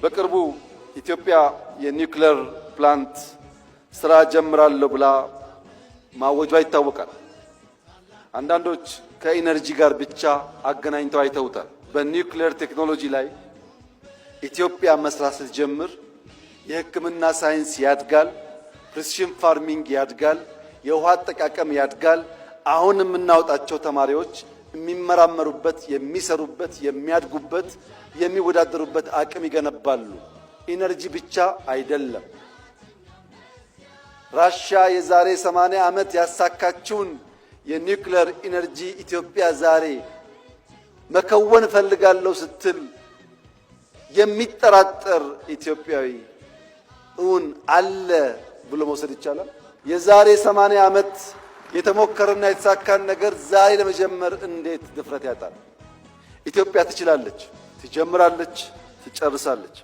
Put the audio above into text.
በቅርቡ ኢትዮጵያ የኒውክሌር ፕላንት ስራ ጀምራለሁ ብላ ማወጇ ይታወቃል። አንዳንዶች ከኢነርጂ ጋር ብቻ አገናኝተው አይተውታል። በኒውክሌር ቴክኖሎጂ ላይ ኢትዮጵያ መስራት ስትጀምር የሕክምና ሳይንስ ያድጋል፣ ፕሪሲሽን ፋርሚንግ ያድጋል፣ የውሃ አጠቃቀም ያድጋል። አሁን የምናወጣቸው ተማሪዎች የሚመራመሩበት፣ የሚሰሩበት፣ የሚያድጉበት፣ የሚወዳደሩበት አቅም ይገነባሉ። ኢነርጂ ብቻ አይደለም። ራሽያ የዛሬ 80 ዓመት ያሳካችውን የኒውክሌር ኢነርጂ ኢትዮጵያ ዛሬ መከወን ፈልጋለሁ ስትል የሚጠራጠር ኢትዮጵያዊ እውን አለ ብሎ መውሰድ ይቻላል? የዛሬ 80 ዓመት የተሞከረና የተሳካን ነገር ዛሬ ለመጀመር እንዴት ድፍረት ያጣል? ኢትዮጵያ ትችላለች፣ ትጀምራለች፣ ትጨርሳለች።